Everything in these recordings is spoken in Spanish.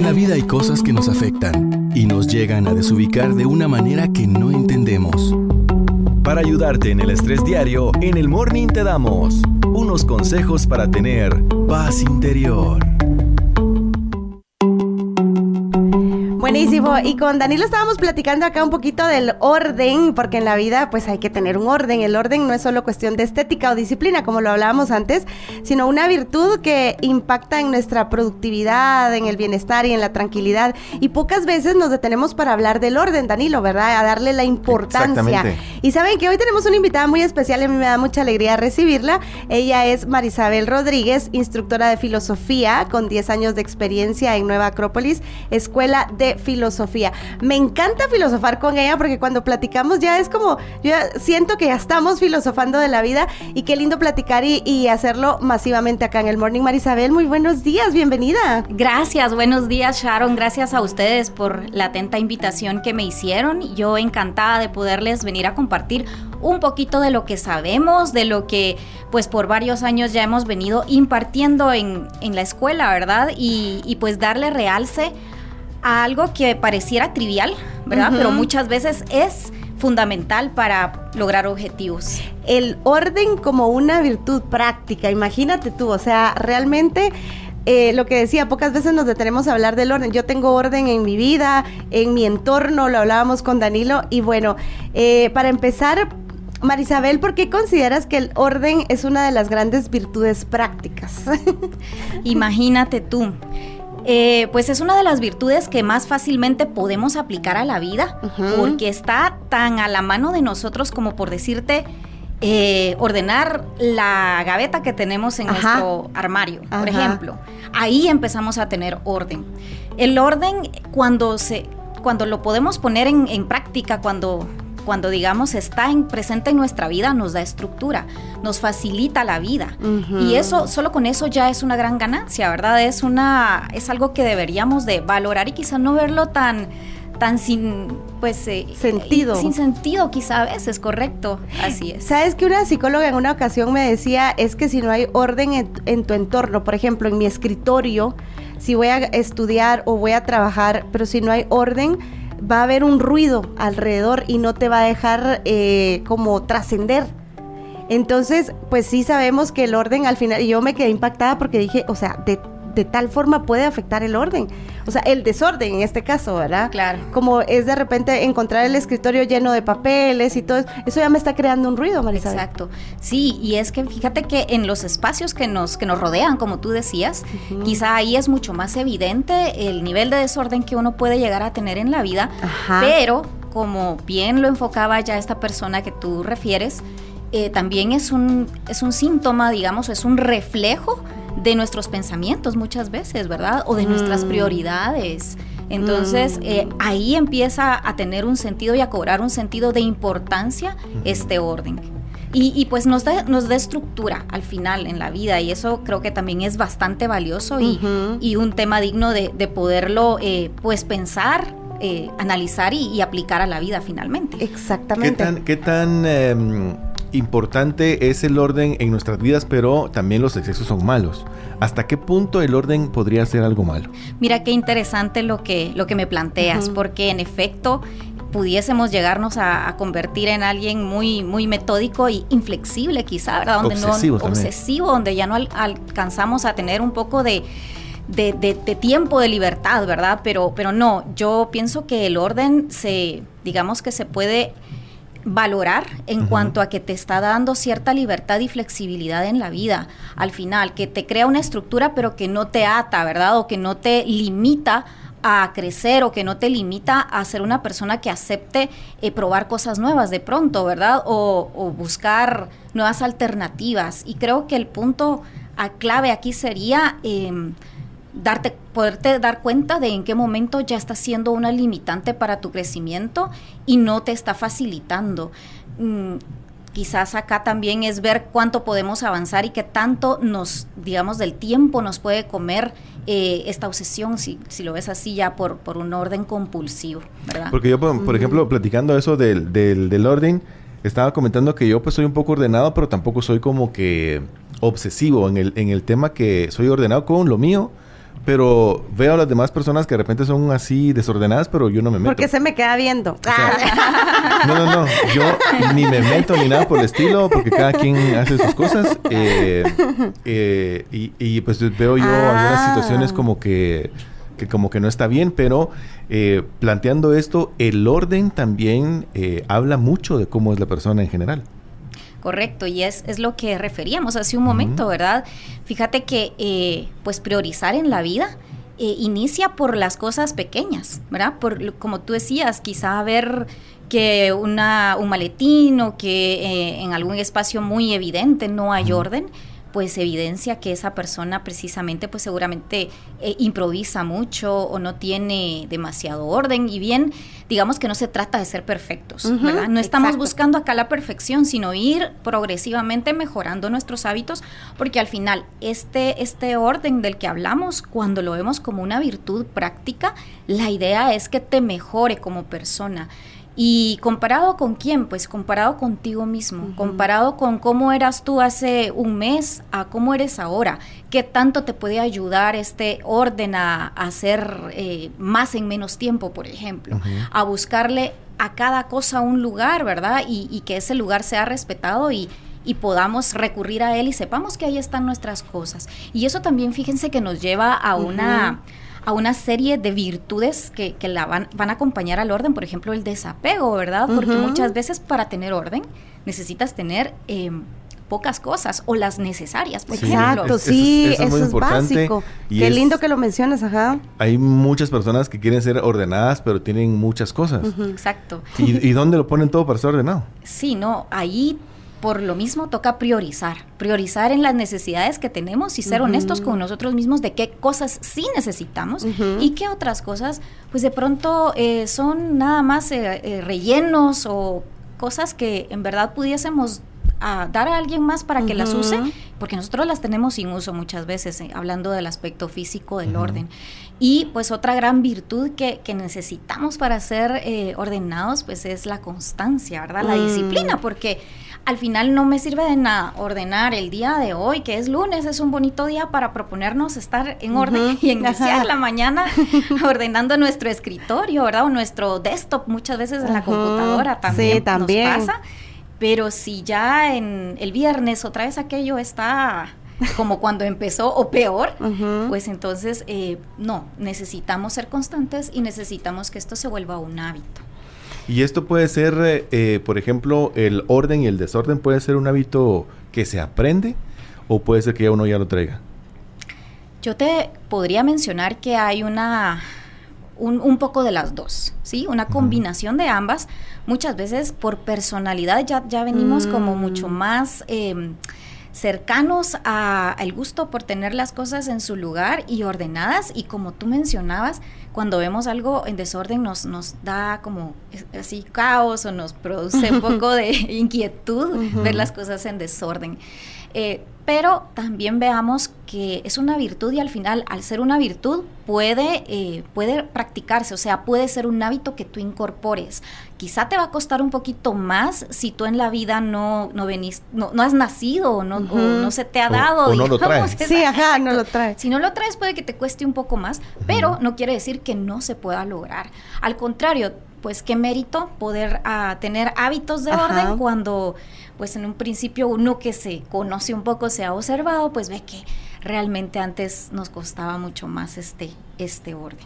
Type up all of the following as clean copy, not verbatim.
la vida hay cosas que nos afectan y nos llegan a desubicar de una manera que no entendemos. Para ayudarte en el estrés diario, en el Morning te damos unos consejos para tener paz interior. Buenísimo, y con Danilo estábamos platicando acá un poquito del orden, porque en la vida pues hay que tener un orden. El orden no es solo cuestión de estética o disciplina, como lo hablábamos antes, sino una virtud que impacta en nuestra productividad, en el bienestar y en la tranquilidad. Y pocas veces nos detenemos para hablar del orden, Danilo, ¿verdad? A darle la importancia. Exactamente. Y saben que hoy tenemos una invitada muy especial y a mí me da mucha alegría recibirla. Ella es Marisabel Rodríguez, instructora de filosofía con 10 años de experiencia en Nueva Acrópolis, Escuela de Filosofía. Me encanta filosofar con ella porque cuando platicamos ya es como, yo siento que ya estamos filosofando de la vida y qué lindo platicar y hacerlo masivamente acá en el Morning. Marisabel, muy buenos días, bienvenida. Gracias, buenos días Sharon, gracias a ustedes por la atenta invitación que me hicieron. Yo encantada de poderles venir a compartir un poquito de lo que sabemos, de lo que pues por varios años ya hemos venido impartiendo en la escuela, ¿verdad? Y pues darle realce a algo que pareciera trivial, ¿verdad? Pero muchas veces es fundamental para lograr objetivos. El orden como una virtud práctica, imagínate tú, o sea, realmente lo que decía, pocas veces nos detenemos a hablar del orden. Yo tengo orden en mi vida, en mi entorno, lo hablábamos con Danilo, y bueno, para empezar, Marisabel, ¿por qué consideras que el orden es una de las grandes virtudes prácticas? Imagínate tú. Pues es una de las virtudes que más fácilmente podemos aplicar a la vida, porque está tan a la mano de nosotros como por decirte, ordenar la gaveta que tenemos en nuestro armario, por ejemplo. Ahí empezamos a tener orden. El orden, cuando lo podemos poner en práctica, cuando digamos está presente en nuestra vida, nos da estructura, nos facilita la vida. Y eso, solo con eso ya es una gran ganancia, ¿verdad? Es algo que deberíamos de valorar y quizás no verlo tan sin sentido. Sin sentido quizá a veces, correcto, así es. ¿Sabes que una psicóloga en una ocasión me decía, es que si no hay orden en tu entorno, por ejemplo, en mi escritorio, si voy a estudiar o voy a trabajar, pero si no hay orden, va a haber un ruido alrededor y no te va a dejar como trascender. Entonces, pues sí sabemos que el orden al final, y yo me quedé impactada porque dije, o sea, de tal forma puede afectar el orden, o sea, el desorden en este caso, ¿verdad? Claro. Como es de repente encontrar el escritorio lleno de papeles y todo eso ya me está creando un ruido, Marisabel. Exacto, sí, y es que fíjate que en los espacios que nos rodean, como tú decías, quizá ahí es mucho más evidente el nivel de desorden que uno puede llegar a tener en la vida, pero como bien lo enfocaba ya esta persona que tú refieres, también es un síntoma, digamos, es un reflejo de nuestros pensamientos muchas veces, ¿verdad? O de nuestras prioridades. Entonces, ahí empieza a tener un sentido y a cobrar un sentido de importancia este orden. Y pues nos da estructura al final en la vida, y eso creo que también es bastante valioso y un tema digno de poderlo pues pensar, analizar y aplicar a la vida finalmente. Exactamente. ¿Qué tan importante es el orden en nuestras vidas, pero también los excesos son malos? ¿Hasta qué punto el orden podría ser algo malo? Mira qué interesante lo que me planteas, porque en efecto pudiésemos llegarnos a convertir en alguien muy, muy metódico y inflexible quizá, ¿verdad? Obsesivo, donde ya no alcanzamos a tener un poco de tiempo de libertad, ¿verdad? Pero no, yo pienso que el orden digamos que se puede valorar en cuanto a que te está dando cierta libertad y flexibilidad en la vida, al final, que te crea una estructura pero que no te ata, ¿verdad? O que no te limita a crecer, o que no te limita a ser una persona que acepte probar cosas nuevas de pronto, ¿verdad? O buscar nuevas alternativas. Y creo que el punto clave aquí sería poderte dar cuenta de en qué momento ya está siendo una limitante para tu crecimiento y no te está facilitando. Quizás acá también es ver cuánto podemos avanzar y qué tanto del tiempo nos puede comer esta obsesión, si lo ves así ya por un orden compulsivo, ¿verdad? Porque yo, por ejemplo, platicando eso del orden, estaba comentando que yo pues soy un poco ordenado, pero tampoco soy como que obsesivo en el tema, que soy ordenado con lo mío, pero veo a las demás personas que de repente son así desordenadas, pero yo no me meto. Porque se me queda viendo. O sea, no. Yo ni me meto ni nada por el estilo, porque cada quien hace sus cosas. Y pues veo yo algunas situaciones como que no está bien, pero planteando esto, el orden también habla mucho de cómo es la persona en general. Correcto, y es lo que referíamos hace un momento, ¿verdad? Fíjate que pues priorizar en la vida inicia por las cosas pequeñas, ¿verdad? Como tú decías, quizá ver que un maletín o que en algún espacio muy evidente no hay orden, pues evidencia que esa persona precisamente pues seguramente improvisa mucho o no tiene demasiado orden, y bien, digamos que no se trata de ser perfectos, ¿verdad? No estamos buscando acá la perfección, sino ir progresivamente mejorando nuestros hábitos, porque al final este orden del que hablamos, cuando lo vemos como una virtud práctica, la idea es que te mejore como persona. ¿Y comparado con quién? Pues comparado contigo mismo, comparado con cómo eras tú hace un mes a cómo eres ahora. ¿Qué tanto te puede ayudar este orden a hacer más en menos tiempo, por ejemplo? A buscarle a cada cosa un lugar, ¿verdad? Y que ese lugar sea respetado y podamos recurrir a él y sepamos que ahí están nuestras cosas. Y eso también, fíjense, que nos lleva a una serie de virtudes que la van a acompañar al orden, por ejemplo, el desapego, ¿verdad? Porque muchas veces para tener orden necesitas tener pocas cosas o las necesarias, por ejemplo. Exacto, eso es básico. Qué lindo que lo mencionas, Hay muchas personas que quieren ser ordenadas, pero tienen muchas cosas. Exacto. ¿Y dónde lo ponen todo para ser ordenado? Sí, no, ahí por lo mismo toca priorizar en las necesidades que tenemos y ser honestos con nosotros mismos de qué cosas sí necesitamos y qué otras cosas pues de pronto son nada más rellenos o cosas que en verdad pudiésemos dar a alguien más para que las use, porque nosotros las tenemos sin uso muchas veces, hablando del aspecto físico del orden. Y pues otra gran virtud que necesitamos para ser ordenados pues es la constancia, ¿verdad? La disciplina, porque al final no me sirve de nada ordenar el día de hoy, que es lunes, es un bonito día para proponernos estar en orden y iniciar la mañana ordenando nuestro escritorio, ¿verdad? O nuestro desktop, muchas veces en la computadora también, nos pasa. Pero si ya en el viernes otra vez aquello está como cuando empezó o peor, pues entonces no, necesitamos ser constantes y necesitamos que esto se vuelva un hábito. Y esto puede ser, por ejemplo, el orden y el desorden puede ser un hábito que se aprende o puede ser que uno ya lo traiga. Yo te podría mencionar que hay un poco de las dos, ¿sí? Una combinación de ambas. Muchas veces por personalidad ya venimos como mucho más cercanos al gusto por tener las cosas en su lugar y ordenadas, y como tú mencionabas, cuando vemos algo en desorden nos da como así caos o nos produce un poco de inquietud ver las cosas en desorden. Pero también veamos que es una virtud y al final, al ser una virtud, puede practicarse, o sea, puede ser un hábito que tú incorpores. Quizá te va a costar un poquito más si tú en la vida no has nacido o no se te ha dado. O no lo traes. Sí, no lo traes. Si no lo traes puede que te cueste un poco más, pero no quiere decir que no se pueda lograr. Al contrario, pues qué mérito poder tener hábitos de orden cuando pues en un principio uno que se conoce un poco, se ha observado, pues ve que realmente antes nos costaba mucho más este orden.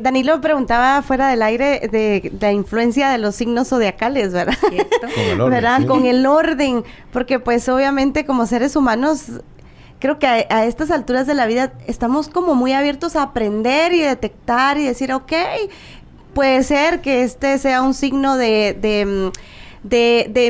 Danilo preguntaba fuera del aire de la influencia de los signos zodiacales, ¿verdad? ¿Cierto? Con el orden, ¿verdad? Sí. Con el orden, porque pues obviamente como seres humanos creo que a estas alturas de la vida estamos como muy abiertos a aprender y detectar y decir, ok, puede ser que este sea un signo de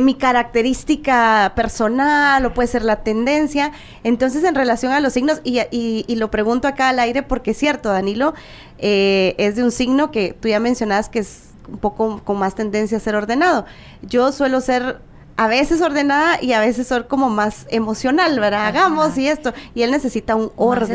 mi característica personal o puede ser la tendencia. Entonces, en relación a los signos, y lo pregunto acá al aire porque es cierto, Danilo, es de un signo que tú ya mencionabas que es un poco con más tendencia a ser ordenado. Yo suelo ser a veces ordenada y a veces soy como más emocional, ¿verdad? Hagamos y esto. Y él necesita un orden.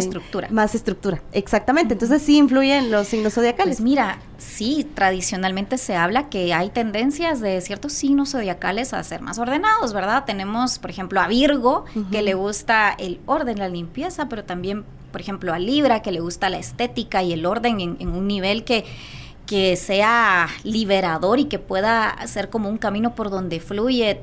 Más estructura, exactamente. Entonces sí influyen los signos zodiacales. Pues mira, sí, tradicionalmente se habla que hay tendencias de ciertos signos zodiacales a ser más ordenados, ¿verdad? Tenemos, por ejemplo, a Virgo, que le gusta el orden, la limpieza, pero también por ejemplo, a Libra, que le gusta la estética y el orden en un nivel que sea liberador y que pueda ser como un camino por donde fluye,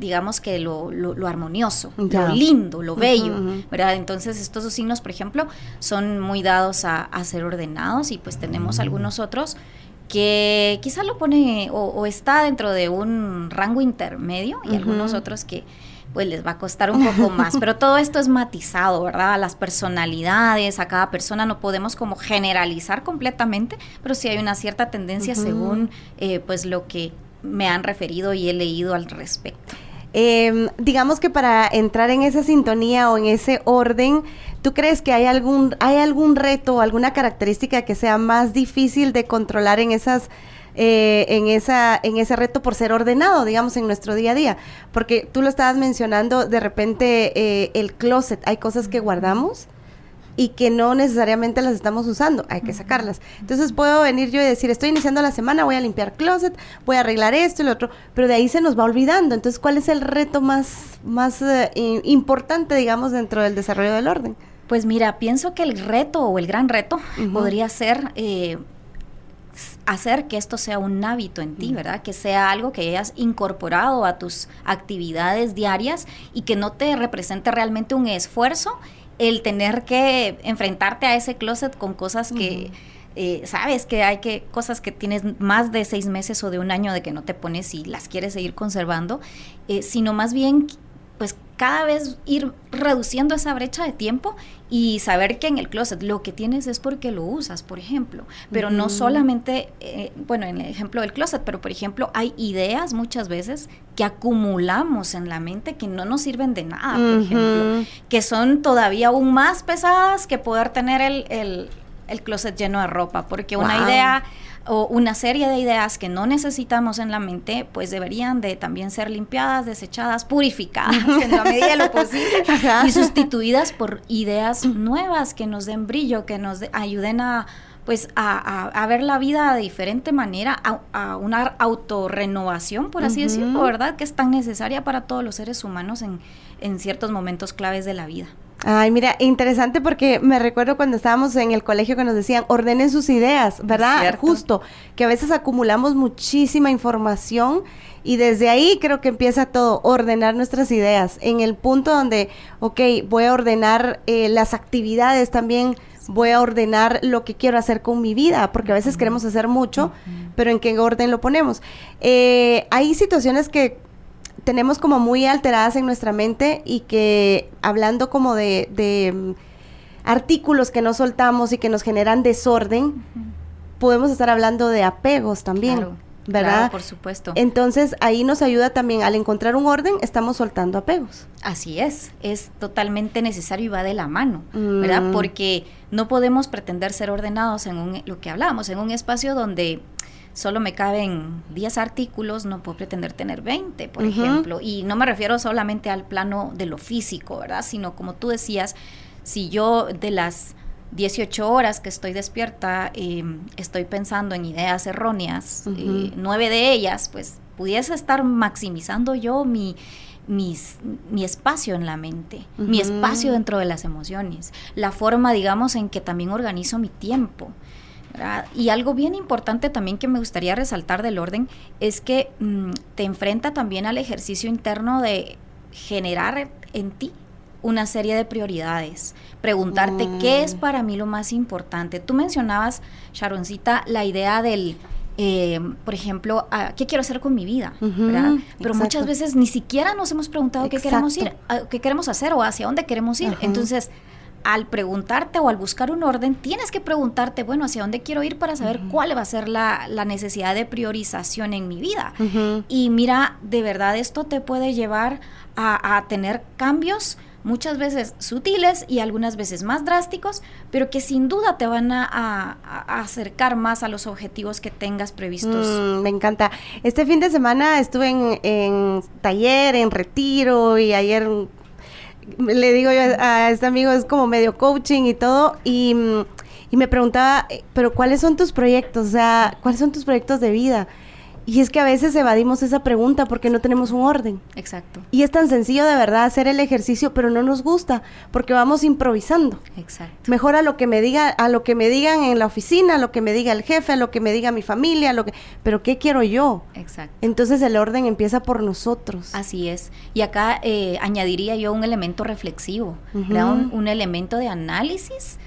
digamos que lo armonioso, lo lindo, lo bello, ¿verdad? Entonces estos dos signos, por ejemplo, son muy dados a ser ordenados, y pues tenemos algunos otros que quizás lo pone o está dentro de un rango intermedio, y algunos otros que pues les va a costar un poco más, pero todo esto es matizado, ¿verdad? A las personalidades, a cada persona no podemos como generalizar completamente, pero sí hay una cierta tendencia según pues lo que me han referido y he leído al respecto. Digamos que para entrar en esa sintonía o en ese orden, ¿tú crees que hay algún reto o alguna característica que sea más difícil de controlar en esas en ese reto por ser ordenado, digamos, en nuestro día a día? Porque tú lo estabas mencionando, de repente el closet, hay cosas que guardamos y que no necesariamente las estamos usando, hay que sacarlas. Entonces puedo venir yo y decir, estoy iniciando la semana, voy a limpiar closet, voy a arreglar esto y lo otro, pero de ahí se nos va olvidando. Entonces, ¿cuál es el reto más importante, digamos, dentro del desarrollo del orden? Pues mira, pienso que el reto o el gran reto podría ser hacer que esto sea un hábito en ti, ¿verdad? Que sea algo que hayas incorporado a tus actividades diarias y que no te represente realmente un esfuerzo el tener que enfrentarte a ese closet con cosas que sabes que cosas que tienes más de 6 meses o de un año de que no te pones y las quieres seguir conservando, sino más bien pues cada vez ir reduciendo esa brecha de tiempo y saber que en el closet lo que tienes es porque lo usas, por ejemplo, pero no solamente, en el ejemplo del closet, pero por ejemplo hay ideas muchas veces que acumulamos en la mente que no nos sirven de nada, por ejemplo, que son todavía aún más pesadas que poder tener el closet lleno de ropa, porque una idea o una serie de ideas que no necesitamos en la mente, pues deberían de también ser limpiadas, desechadas, purificadas en la medida de lo posible y sustituidas por ideas nuevas que nos den brillo, que nos ayuden a ver la vida de diferente manera, a una autorrenovación, por así decirlo, ¿verdad? Que es tan necesaria para todos los seres humanos en ciertos momentos claves de la vida. Ay, mira, interesante, porque me recuerdo cuando estábamos en el colegio que nos decían, ordenen sus ideas, ¿verdad? Justo, que a veces acumulamos muchísima información y desde ahí creo que empieza todo, ordenar nuestras ideas, en el punto donde, voy a ordenar las actividades también, voy a ordenar lo que quiero hacer con mi vida, porque a veces queremos hacer mucho, pero ¿en qué orden lo ponemos? Hay situaciones que tenemos como muy alteradas en nuestra mente y que hablando como de artículos que no soltamos y que nos generan desorden, podemos estar hablando de apegos también, ¿verdad? Claro, por supuesto. Entonces ahí nos ayuda también, al encontrar un orden, estamos soltando apegos. Así es totalmente necesario y va de la mano, ¿verdad? Porque no podemos pretender ser ordenados lo que hablábamos, en un espacio donde solo me caben 10 artículos, no puedo pretender tener 20, por ejemplo. Y no me refiero solamente al plano de lo físico, ¿verdad? Sino, como tú decías, si yo de las 18 horas que estoy despierta, estoy pensando en ideas erróneas, 9 de ellas, pues pudiese estar maximizando yo mi espacio en la mente, mi espacio dentro de las emociones, la forma, digamos, en que también organizo mi tiempo. Y algo bien importante también que me gustaría resaltar del orden es que te enfrenta también al ejercicio interno de generar en ti una serie de prioridades, preguntarte qué es para mí lo más importante. Tú mencionabas, Sharoncita, la idea del, por ejemplo, ¿qué quiero hacer con mi vida? ¿Verdad? Pero muchas veces ni siquiera nos hemos preguntado qué queremos hacer o hacia dónde queremos ir. Entonces, al preguntarte o al buscar un orden, tienes que preguntarte, bueno, ¿hacia dónde quiero ir para saber cuál va a ser la necesidad de priorización en mi vida? Y mira, de verdad esto te puede llevar a tener cambios muchas veces sutiles y algunas veces más drásticos, pero que sin duda te van a acercar más a los objetivos que tengas previstos. Me encanta. Este fin de semana estuve en taller, en retiro, y ayer le digo yo a este amigo, es como medio coaching y todo, y me preguntaba, pero ¿cuáles son tus proyectos? O sea, ¿cuáles son tus proyectos de vida? Y es que a veces evadimos esa pregunta porque no tenemos un orden. Exacto. Y es tan sencillo de verdad hacer el ejercicio, pero no nos gusta porque vamos improvisando. Exacto. Mejor a lo que me digan en la oficina, a lo que me diga el jefe, a lo que me diga mi familia, pero ¿qué quiero yo? Exacto. Entonces el orden empieza por nosotros. Así es. Y acá añadiría yo un elemento reflexivo, un elemento de análisis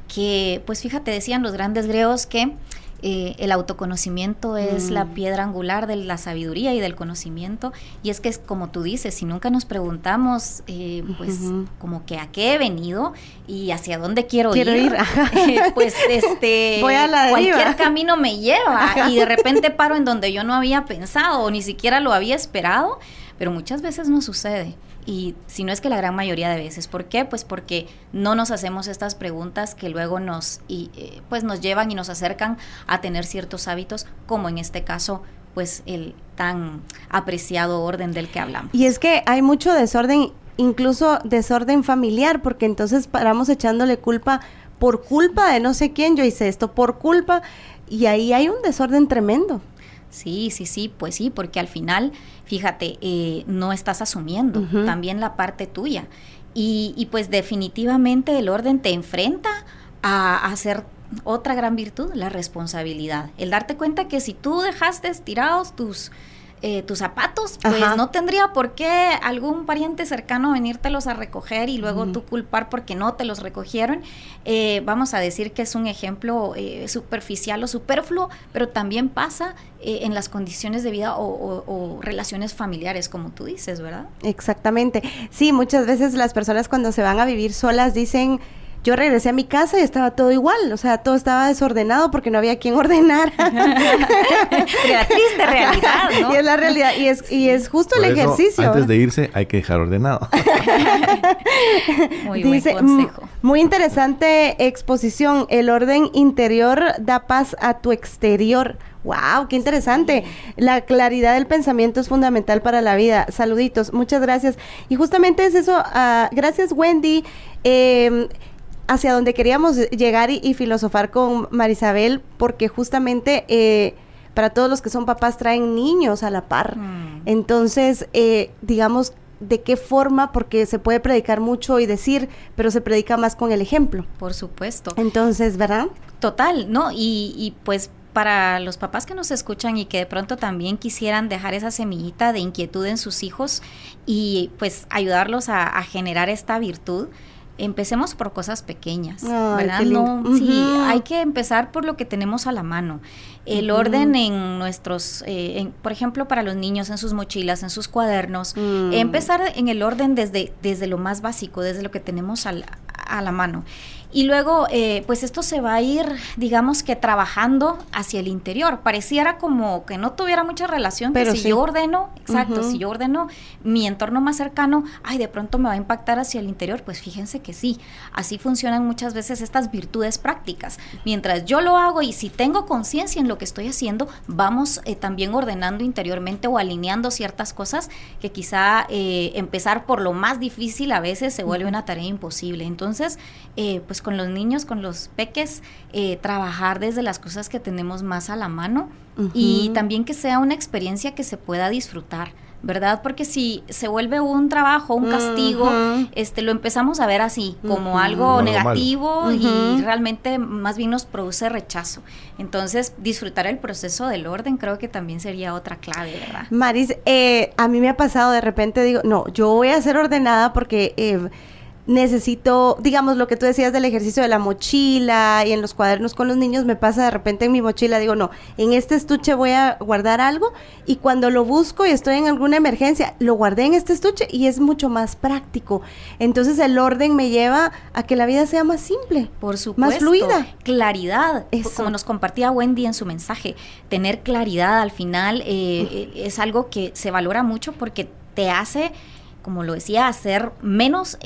que, pues fíjate, decían los grandes griegos que el autoconocimiento es la piedra angular de la sabiduría y del conocimiento, y es que es como tú dices, si nunca nos preguntamos pues como que a qué he venido y hacia dónde quiero ir. Pues voy a la deriva. Cualquier camino me lleva y de repente paro en donde yo no había pensado o ni siquiera lo había esperado, pero muchas veces no sucede. Y si no es que la gran mayoría de veces. ¿Por qué? Pues porque no nos hacemos estas preguntas que luego nos llevan y nos acercan a tener ciertos hábitos, como en este caso, pues el tan apreciado orden del que hablamos. Y es que hay mucho desorden, incluso desorden familiar, porque entonces paramos echándole culpa por culpa de no sé quién, yo hice esto, por culpa, y ahí hay un desorden tremendo. Sí, pues sí, porque al final, fíjate, no estás asumiendo también la parte tuya. Y pues definitivamente el orden te enfrenta a hacer otra gran virtud, la responsabilidad. El darte cuenta que si tú dejaste tirados tus zapatos, pues no tendría por qué algún pariente cercano venírtelos a recoger y luego tú culpar porque no te los recogieron. Vamos a decir que es un ejemplo superficial o superfluo, pero también pasa en las condiciones de vida o relaciones familiares, como tú dices, ¿verdad? Exactamente. Sí, muchas veces las personas cuando se van a vivir solas dicen: yo regresé a mi casa y estaba todo igual, o sea, todo estaba desordenado porque no había quien ordenar. La triste realidad, ¿no? Y es la realidad, y es justo por el eso, ejercicio. Antes de irse hay que dejar ordenado. Muy buen consejo. Muy interesante exposición. El orden interior da paz a tu exterior. ¡Wow! ¡Qué interesante! Sí. La claridad del pensamiento es fundamental para la vida. Saluditos, muchas gracias. Y justamente es eso. Gracias, Wendy. Hacia donde queríamos llegar y filosofar con Marisabel, porque justamente para todos los que son papás traen niños a la par. Entonces, digamos, ¿de qué forma? Porque se puede predicar mucho y decir, pero se predica más con el ejemplo. Por supuesto. Entonces, ¿verdad? Total, ¿no? Y pues para los papás que nos escuchan y que de pronto también quisieran dejar esa semillita de inquietud en sus hijos y pues ayudarlos a generar esta virtud, empecemos por cosas pequeñas, ¿verdad? Sí, hay que empezar por lo que tenemos a la mano. El orden en nuestros, por ejemplo, para los niños, en sus mochilas, en sus cuadernos, empezar en el orden desde lo más básico, desde lo que tenemos a la mano. Y luego, pues esto se va a ir, digamos que trabajando hacia el interior. Pareciera como que no tuviera mucha relación, pero si yo ordeno, si yo ordeno mi entorno más cercano, de pronto me va a impactar hacia el interior. Pues fíjense que sí, así funcionan muchas veces estas virtudes prácticas. Mientras yo lo hago y si tengo conciencia en lo que estoy haciendo, vamos también ordenando interiormente o alineando ciertas cosas que quizá empezar por lo más difícil a veces se vuelve una tarea imposible. Entonces, pues con los niños, con los peques, trabajar desde las cosas que tenemos más a la mano y también que sea una experiencia que se pueda disfrutar, ¿verdad? Porque si se vuelve un trabajo, un castigo, lo empezamos a ver así, como algo negativo y realmente más bien nos produce rechazo. Entonces, disfrutar el proceso del orden creo que también sería otra clave, ¿verdad? Maris, a mí me ha pasado, de repente digo, no, yo voy a ser ordenada porque necesito, digamos, lo que tú decías del ejercicio de la mochila y en los cuadernos con los niños, me pasa de repente en mi mochila, digo, no, en este estuche voy a guardar algo y cuando lo busco y estoy en alguna emergencia, lo guardé en este estuche y es mucho más práctico. Entonces el orden me lleva a que la vida sea más simple, por supuesto, más fluida. Claridad, como nos compartía Wendy en su mensaje, tener claridad al final es algo que se valora mucho porque te hace, como lo decía, hacer menos,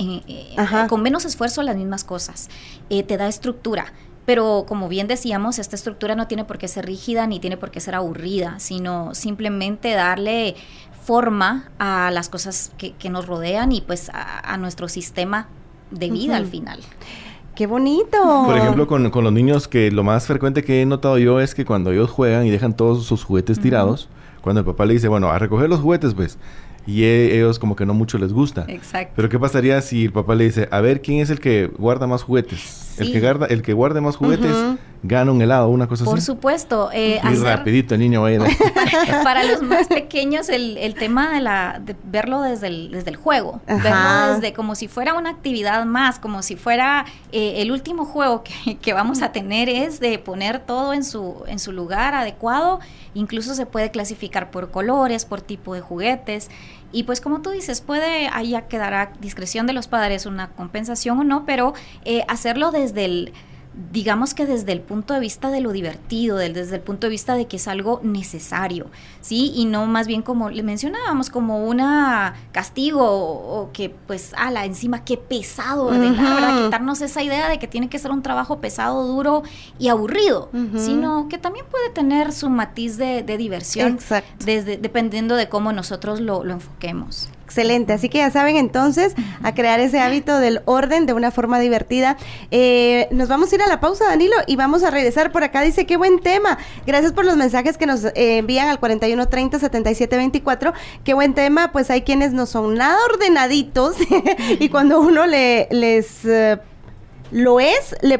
con menos esfuerzo las mismas cosas. Te da estructura, pero como bien decíamos, esta estructura no tiene por qué ser rígida ni tiene por qué ser aburrida, sino simplemente darle forma a las cosas que nos rodean y pues a nuestro sistema de vida al final. ¡Qué bonito! Por ejemplo, con los niños, que lo más frecuente que he notado yo es que cuando ellos juegan y dejan todos sus juguetes tirados, cuando el papá le dice, bueno, a recoger los juguetes, pues. Y ellos como que no mucho les gusta. Exacto. Pero ¿qué pasaría si el papá le dice, a ver, ¿quién es el que guarda más juguetes? Sí. El que guarde más juguetes gana un helado, una cosa Por así. Por supuesto. Y rapidito el niño va a ir. Para los más pequeños, el tema de verlo desde el juego. Verlo desde como si fuera una actividad más, como si fuera el último juego que vamos a tener es de poner todo en su lugar adecuado. Incluso se puede clasificar por colores, por tipo de juguetes. Y pues como tú dices, puede, ahí ya quedará a discreción de los padres una compensación o no, pero hacerlo digamos que desde el punto de vista de lo divertido, desde el punto de vista de que es algo necesario, ¿sí? Y no más bien como le mencionábamos, como una castigo o que pues, encima qué pesado, ¿verdad? Quitarnos esa idea de que tiene que ser un trabajo pesado, duro y aburrido, sino que también puede tener su matiz de diversión, dependiendo de cómo nosotros lo enfoquemos. Excelente, así que ya saben entonces a crear ese hábito del orden de una forma divertida. Nos vamos a ir a la pausa, Danilo, y vamos a regresar. Por acá dice, qué buen tema. Gracias por los mensajes que nos envían al 4130-7724. Qué buen tema, pues hay quienes no son nada ordenaditos y cuando uno le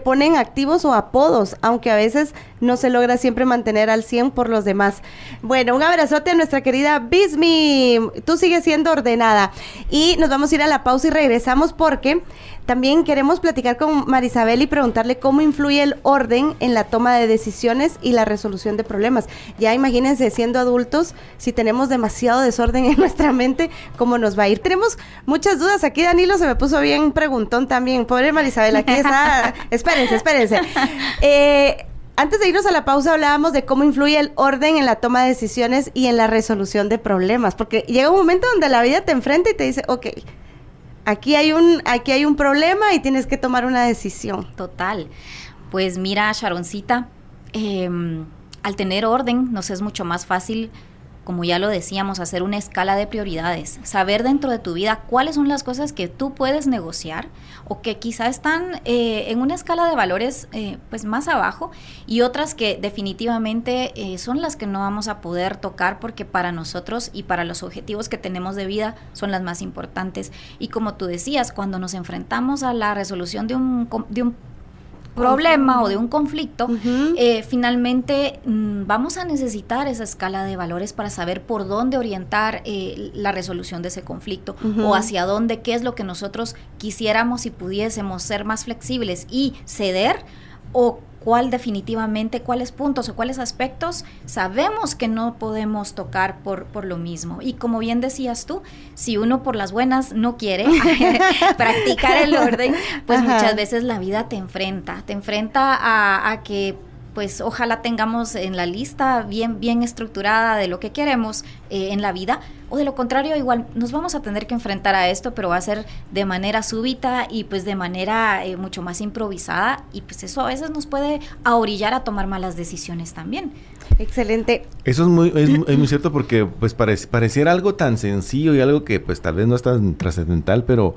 ponen activos o apodos, aunque a veces no se logra siempre mantener al 100 por los demás. Bueno, un abrazote a nuestra querida Bismi. Tú sigues siendo ordenada. Y nos vamos a ir a la pausa y regresamos porque también queremos platicar con Marisabel y preguntarle cómo influye el orden en la toma de decisiones y la resolución de problemas. Ya imagínense, siendo adultos, si tenemos demasiado desorden en nuestra mente, ¿cómo nos va a ir? Tenemos muchas dudas. Aquí Danilo se me puso bien preguntón también. Pobre Marisabel, aquí está. Espérense. Antes de irnos a la pausa hablábamos de cómo influye el orden en la toma de decisiones y en la resolución de problemas, porque llega un momento donde la vida te enfrenta y te dice, ok, aquí hay un problema y tienes que tomar una decisión. Total. Pues mira, Sharoncita, al tener orden nos es mucho más fácil, como ya lo decíamos, hacer una escala de prioridades, saber dentro de tu vida cuáles son las cosas que tú puedes negociar o que quizá están en una escala de valores pues más abajo y otras que definitivamente son las que no vamos a poder tocar porque para nosotros y para los objetivos que tenemos de vida son las más importantes. Y como tú decías, cuando nos enfrentamos a la resolución de un problema o de un conflicto, finalmente vamos a necesitar esa escala de valores para saber por dónde orientar la resolución de ese conflicto o hacia dónde, qué es lo que nosotros quisiéramos y pudiésemos ser más flexibles y ceder o cuáles puntos o cuáles aspectos sabemos que no podemos tocar por lo mismo. Y como bien decías tú, si uno por las buenas no quiere practicar el orden, pues muchas veces la vida te enfrenta a que pues ojalá tengamos en la lista bien estructurada de lo que queremos en la vida, o de lo contrario igual nos vamos a tener que enfrentar a esto, pero va a ser de manera súbita y pues de manera mucho más improvisada, y pues eso a veces nos puede ahorillar a tomar malas decisiones también. Excelente. Eso es muy cierto porque pues pareciera algo tan sencillo y algo que pues tal vez no es tan trascendental, pero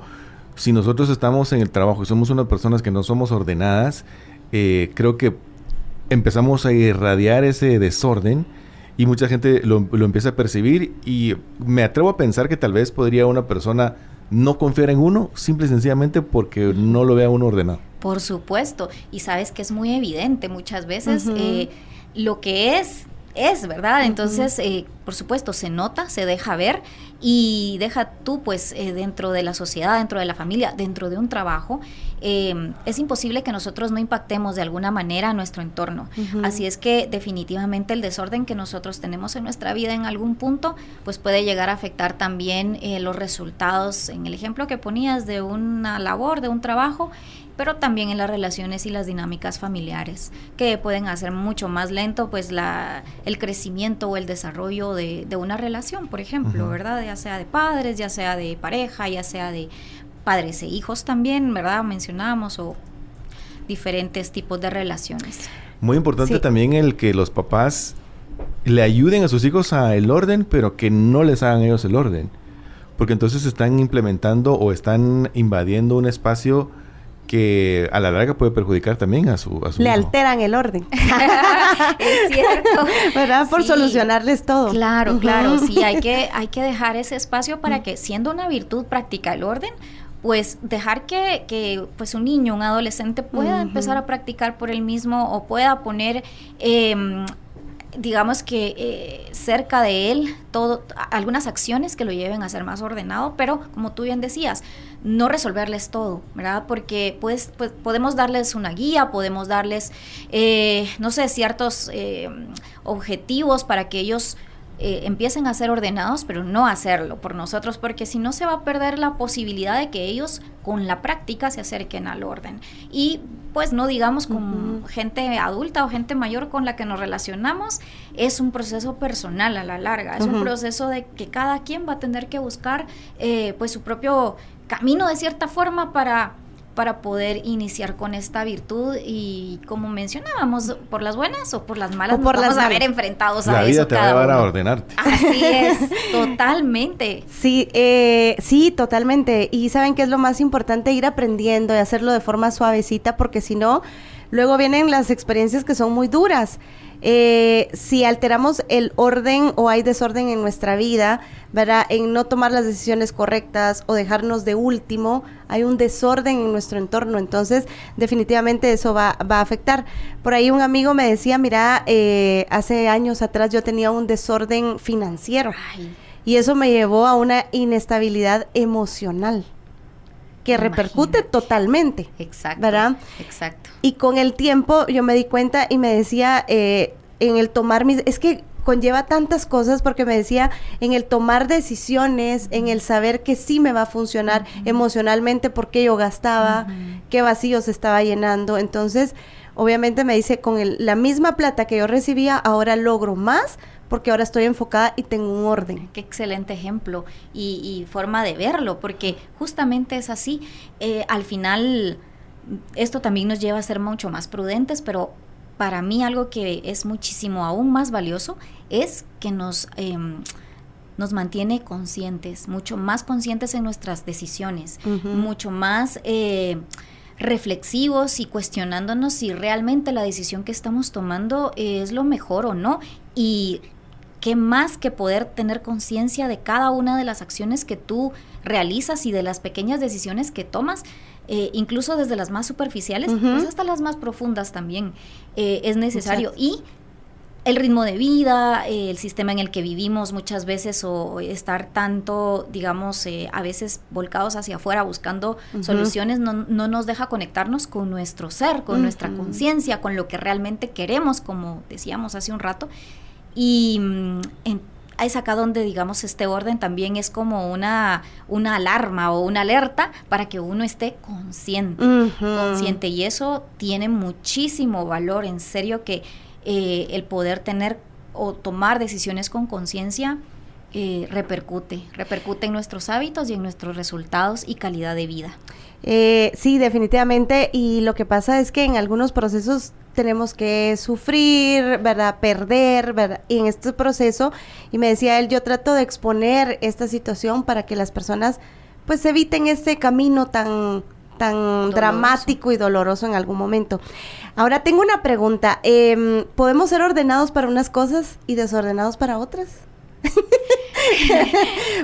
si nosotros estamos en el trabajo y somos unas personas que no somos ordenadas, creo que empezamos a irradiar ese desorden y mucha gente lo empieza a percibir, y me atrevo a pensar que tal vez podría una persona no confiar en uno simple y sencillamente porque no lo vea uno ordenado. Por supuesto, y sabes que es muy evidente muchas veces lo que es, ¿verdad? Entonces, por supuesto, se nota, se deja ver, y deja tú, pues, dentro de la sociedad, dentro de la familia, dentro de un trabajo, es imposible que nosotros no impactemos de alguna manera a nuestro entorno. Así es que definitivamente el desorden que nosotros tenemos en nuestra vida en algún punto, pues puede llegar a afectar también los resultados, en el ejemplo que ponías de una labor, de un trabajo, pero también en las relaciones y las dinámicas familiares, que pueden hacer mucho más lento pues el crecimiento o el desarrollo de una relación, por ejemplo, ¿verdad? Ya sea de padres, ya sea de pareja, ya sea de padres e hijos también, ¿verdad? Mencionábamos, o diferentes tipos de relaciones. Muy importante también el que los papás le ayuden a sus hijos a el orden, pero que no les hagan ellos el orden, porque entonces están implementando o están invadiendo un espacio que a la larga puede perjudicar también a su Le hijo. Alteran el orden. Es cierto. ¿Verdad? Por solucionarles todo. Claro, claro. Sí, hay que dejar ese espacio para que, siendo una virtud, practica el orden, pues dejar que pues un niño, un adolescente pueda empezar a practicar por él mismo o pueda poner... digamos que cerca de él algunas acciones que lo lleven a ser más ordenado, pero como tú bien decías, no resolverles todo, ¿verdad? Porque pues podemos darles una guía, podemos darles, no sé, ciertos objetivos para que ellos empiecen a ser ordenados, pero no hacerlo por nosotros, porque si no se va a perder la posibilidad de que ellos con la práctica se acerquen al orden. Y pues no digamos con gente adulta o gente mayor con la que nos relacionamos, es un proceso personal a la larga, es un proceso de que cada quien va a tener que buscar pues su propio camino de cierta forma para poder iniciar con esta virtud, y como mencionábamos, por las buenas o por las malas, nos vamos a ver enfrentados a eso. La vida te va a llevar a ordenarte. Así es, totalmente. Sí, sí, totalmente. Y ¿saben qué es lo más importante? Ir aprendiendo y hacerlo de forma suavecita, porque si no, luego vienen las experiencias que son muy duras. Si alteramos el orden o hay desorden en nuestra vida, ¿verdad? En no tomar las decisiones correctas o dejarnos de último, hay un desorden en nuestro entorno, entonces definitivamente eso va a afectar. Por ahí un amigo me decía, mira, hace años atrás yo tenía un desorden financiero. Ay. Y eso me llevó a una inestabilidad emocional que repercute totalmente. Exacto. ¿Verdad? Exacto. Y con el tiempo yo me di cuenta y me decía, en el tomar es que conlleva tantas cosas, porque me decía, en el tomar decisiones, en el saber que sí me va a funcionar emocionalmente, porque yo gastaba, qué vacío se estaba llenando. Entonces, obviamente me dice, con la misma plata que yo recibía, ahora logro más, porque ahora estoy enfocada y tengo un orden. Qué excelente ejemplo y forma de verlo, porque justamente es así. Al final, esto también nos lleva a ser mucho más prudentes, pero para mí algo que es muchísimo aún más valioso es que nos mantiene conscientes, mucho más conscientes en nuestras decisiones, mucho más reflexivos y cuestionándonos si realmente la decisión que estamos tomando es lo mejor o no. Y qué más que poder tener conciencia de cada una de las acciones que tú realizas y de las pequeñas decisiones que tomas, incluso desde las más superficiales, pues hasta las más profundas también es necesario. Exacto. Y el ritmo de vida, el sistema en el que vivimos muchas veces, o estar tanto, digamos, a veces volcados hacia afuera buscando soluciones, no nos deja conectarnos con nuestro ser, con nuestra conciencia, con lo que realmente queremos, como decíamos hace un rato. Y es acá donde, digamos, este orden también es como una alarma o una alerta para que uno esté consciente, y eso tiene muchísimo valor, en serio, que el poder tener o tomar decisiones con conciencia repercute en nuestros hábitos y en nuestros resultados y calidad de vida. Sí, definitivamente, y lo que pasa es que en algunos procesos tenemos que sufrir, ¿verdad? Perder, ¿verdad? Y en este proceso, y me decía él, yo trato de exponer esta situación para que las personas pues eviten ese camino tan dramático y doloroso en algún momento. Ahora tengo una pregunta, ¿podemos ser ordenados para unas cosas y desordenados para otras?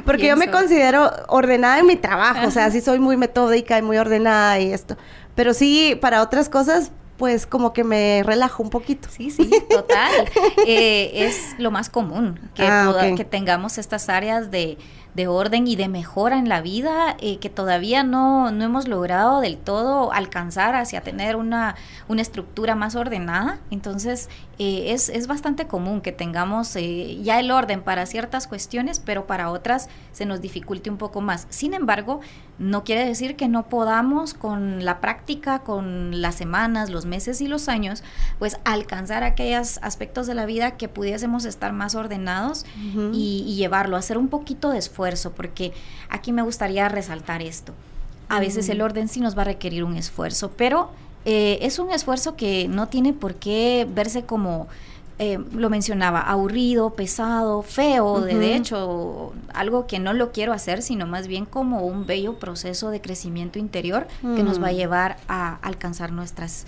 Porque yo me considero ordenada en mi trabajo, o sea, sí soy muy metódica y muy ordenada y esto, pero sí para otras cosas pues como que me relajo un poquito. Sí, total. Es lo más común que tengamos estas áreas de orden y de mejora en la vida, que todavía no hemos logrado del todo alcanzar hacia tener una estructura más ordenada. Entonces es bastante común que tengamos ya el orden para ciertas cuestiones, pero para otras se nos dificulte un poco más. Sin embargo, no quiere decir que no podamos, con la práctica, con las semanas, los meses y los años, pues alcanzar aquellos aspectos de la vida que pudiésemos estar más ordenados y llevarlo, hacer un poquito de esfuerzo, porque aquí me gustaría resaltar esto. A veces el orden sí nos va a requerir un esfuerzo, pero es un esfuerzo que no tiene por qué verse como lo mencionaba, aburrido, pesado, feo, de hecho, algo que no lo quiero hacer, sino más bien como un bello proceso de crecimiento interior que nos va a llevar a alcanzar nuestras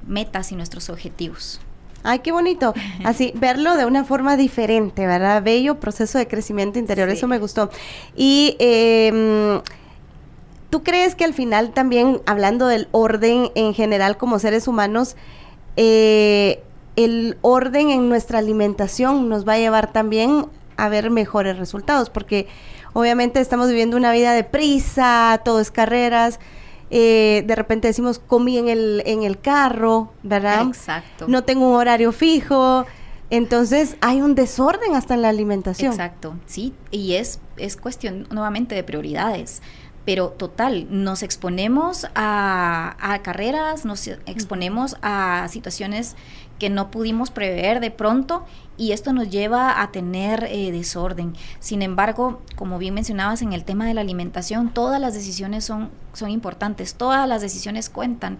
metas y nuestros objetivos. Ay, qué bonito. Así, verlo de una forma diferente, ¿verdad? Bello proceso de crecimiento interior, eso me gustó. Y ¿tú crees que al final también, hablando del orden en general como seres humanos, el orden en nuestra alimentación nos va a llevar también a ver mejores resultados? Porque obviamente estamos viviendo una vida de prisa, todo es carreras, de repente decimos comí en el carro, ¿verdad? Exacto. No tengo un horario fijo, entonces hay un desorden hasta en la alimentación. Exacto, sí, y es cuestión nuevamente de prioridades. Pero total, nos exponemos a carreras, nos exponemos a situaciones que no pudimos prever de pronto y esto nos lleva a tener desorden. Sin embargo, como bien mencionabas en el tema de la alimentación, todas las decisiones son importantes, todas las decisiones cuentan.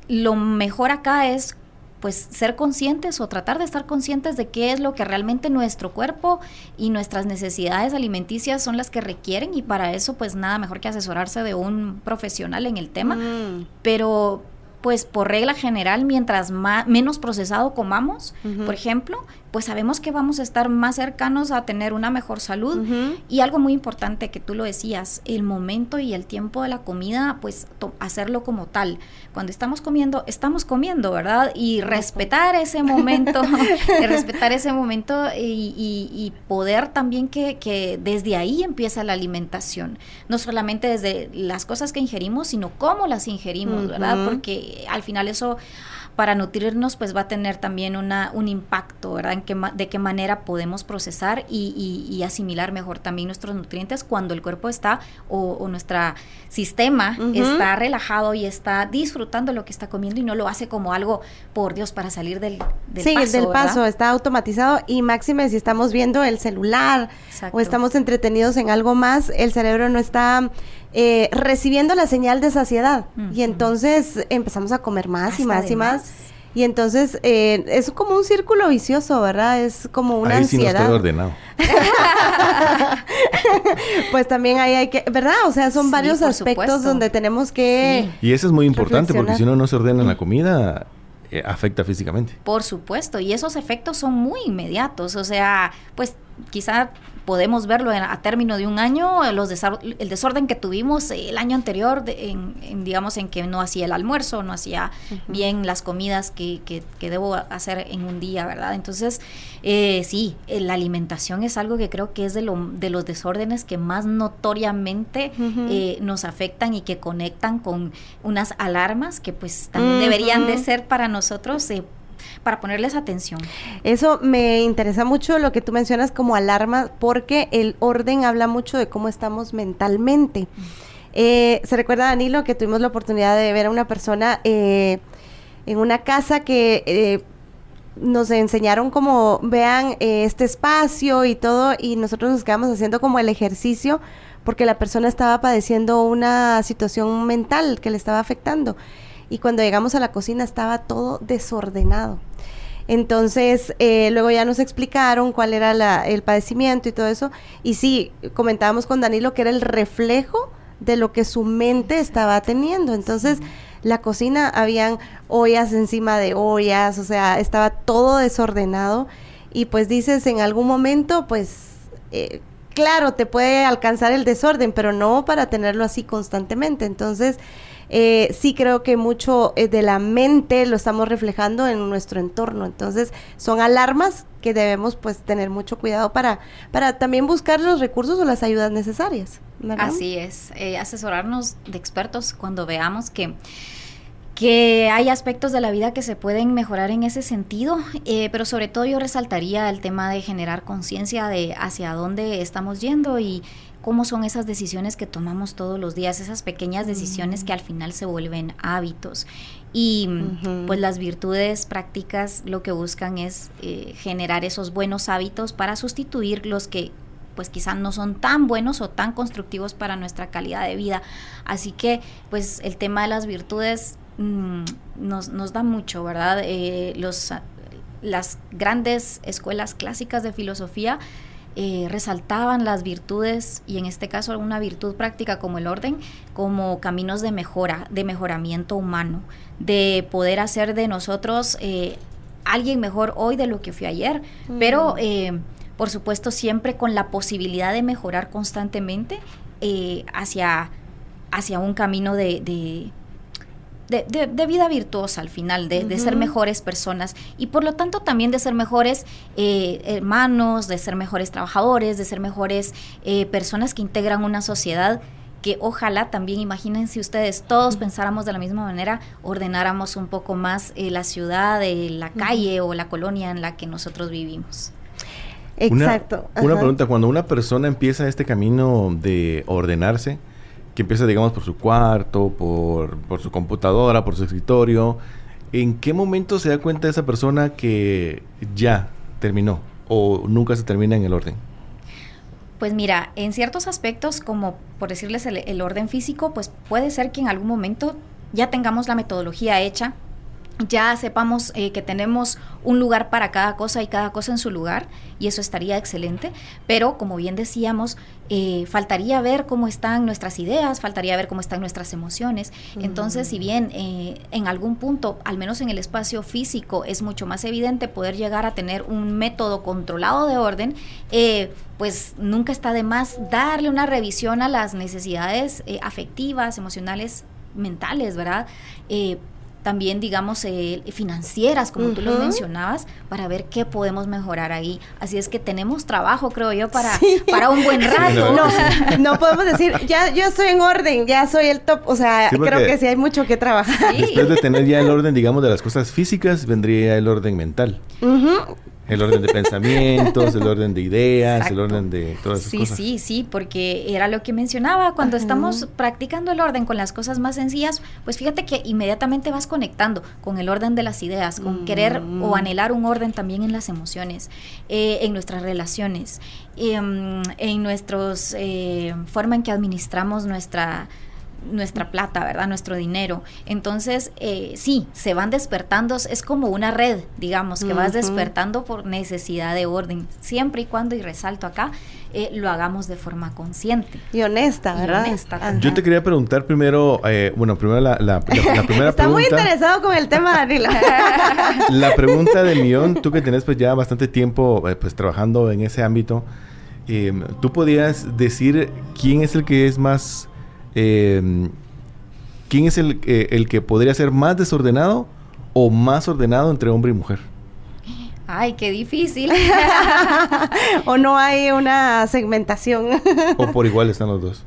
Lo mejor acá es pues ser conscientes o tratar de estar conscientes de qué es lo que realmente nuestro cuerpo y nuestras necesidades alimenticias son las que requieren, y para eso pues nada mejor que asesorarse de un profesional en el tema. Pero pues por regla general, mientras menos procesado comamos, por ejemplo, pues sabemos que vamos a estar más cercanos a tener una mejor salud. Y algo muy importante que tú lo decías, el momento y el tiempo de la comida, pues hacerlo como tal. Cuando estamos comiendo, ¿verdad? Y respetar ese momento, y poder también que desde ahí empieza la alimentación. No solamente desde las cosas que ingerimos, sino cómo las ingerimos, ¿verdad? Porque al final eso, para nutrirnos, pues va a tener también un impacto, ¿verdad? De qué manera podemos procesar y asimilar mejor también nuestros nutrientes cuando el cuerpo está, o nuestro sistema está relajado y está disfrutando lo que está comiendo y no lo hace como algo, por Dios, para salir del paso, está automatizado, y máxime si estamos viendo el celular. Exacto. O estamos entretenidos en algo más, el cerebro no está recibiendo la señal de saciedad, y entonces empezamos a comer más y más y más, y entonces es como un círculo vicioso, ¿verdad? Es como una ansiedad. Sí, no estoy ordenado. Pues también ahí hay que, ¿verdad? O sea, son varios aspectos donde tenemos que y eso es muy importante, porque si uno no se ordena en la comida, afecta físicamente. Por supuesto, y esos efectos son muy inmediatos, o sea, pues quizá podemos verlo a término de un año, el desorden que tuvimos el año anterior, digamos, en que no hacía el almuerzo, no hacía bien las comidas que debo hacer en un día, ¿verdad? Entonces, sí, la alimentación es algo que creo que es de los desórdenes que más notoriamente nos afectan y que conectan con unas alarmas que pues también deberían de ser para nosotros, para ponerles atención. Eso me interesa mucho lo que tú mencionas como alarma, porque el orden habla mucho de cómo estamos mentalmente. Se recuerda, Danilo, que tuvimos la oportunidad de ver a una persona en una casa que nos enseñaron como, vean este espacio y todo, y nosotros nos quedamos haciendo como el ejercicio, porque la persona estaba padeciendo una situación mental que le estaba afectando. Y cuando llegamos a la cocina estaba todo desordenado. Entonces, luego ya nos explicaron cuál era el padecimiento y todo eso. Y sí, comentábamos con Danilo que era el reflejo de lo que su mente estaba teniendo. Entonces, la cocina, habían ollas encima de ollas, o sea, estaba todo desordenado. Y pues dices, en algún momento, pues, claro, te puede alcanzar el desorden, pero no para tenerlo así constantemente. Entonces, sí creo que mucho de la mente lo estamos reflejando en nuestro entorno. Entonces son alarmas que debemos pues tener mucho cuidado para también buscar los recursos o las ayudas necesarias, ¿verdad? Así es, asesorarnos de expertos cuando veamos que hay aspectos de la vida que se pueden mejorar en ese sentido, pero sobre todo yo resaltaría el tema de generar conciencia de hacia dónde estamos yendo y cómo son esas decisiones que tomamos todos los días, esas pequeñas decisiones que al final se vuelven hábitos. Y pues las virtudes prácticas lo que buscan es generar esos buenos hábitos para sustituir los que pues quizás no son tan buenos o tan constructivos para nuestra calidad de vida. Así que pues el tema de las virtudes nos da mucho, ¿verdad? Las grandes escuelas clásicas de filosofía resaltaban las virtudes, y en este caso una virtud práctica como el orden, como caminos de mejora, de mejoramiento humano, de poder hacer de nosotros alguien mejor hoy de lo que fui ayer, pero por supuesto siempre con la posibilidad de mejorar constantemente hacia un camino de vida virtuosa al final, de ser mejores personas, y por lo tanto también de ser mejores hermanos, de ser mejores trabajadores, de ser mejores personas que integran una sociedad que ojalá también, imagínense ustedes, todos pensáramos de la misma manera, ordenáramos un poco más la ciudad, la calle o la colonia en la que nosotros vivimos. Exacto. Una pregunta, cuando una persona empieza este camino de ordenarse, que empieza, digamos, por su cuarto, por su computadora, por su escritorio, ¿en qué momento se da cuenta esa persona que ya terminó o nunca se termina en el orden? Pues mira, en ciertos aspectos, como por decirles el orden físico, pues puede ser que en algún momento ya tengamos la metodología hecha, ya sepamos que tenemos un lugar para cada cosa y cada cosa en su lugar, y eso estaría excelente, pero como bien decíamos, faltaría ver cómo están nuestras ideas, faltaría ver cómo están nuestras emociones. Entonces, si bien en algún punto, al menos en el espacio físico, es mucho más evidente poder llegar a tener un método controlado de orden, pues nunca está de más darle una revisión a las necesidades afectivas, emocionales, mentales, ¿verdad? También, digamos, financieras, como tú lo mencionabas, para ver qué podemos mejorar ahí. Así es que tenemos trabajo, creo yo, para un buen rato. No podemos decir, ya yo estoy en orden, ya soy el top. O sea, creo que sí hay mucho que trabajar. Después de tener ya el orden, digamos, de las cosas físicas, vendría el orden mental. El orden de pensamientos, el orden de ideas, exacto, el orden de todas esas cosas. Sí, porque era lo que mencionaba, cuando estamos practicando el orden con las cosas más sencillas, pues fíjate que inmediatamente vas conectando con el orden de las ideas, con querer o anhelar un orden también en las emociones, en nuestras relaciones, en nuestros forma en que administramos nuestra plata, ¿verdad? Nuestro dinero. Entonces, sí, se van despertando, es como una red, digamos, que vas despertando por necesidad de orden, siempre y cuando, y resalto acá, lo hagamos de forma consciente. Y honesta, ¿verdad? Yo te quería preguntar primero, primero la primera pregunta. Está muy interesado con el tema, Daniela. La pregunta del millón, tú que tenés pues ya bastante tiempo pues trabajando en ese ámbito, ¿tú podías decir quién es el que es más... ¿quién es el que podría ser más desordenado o más ordenado entre hombre y mujer? Ay, qué difícil. ¿O no hay una segmentación? ¿O por igual están los dos?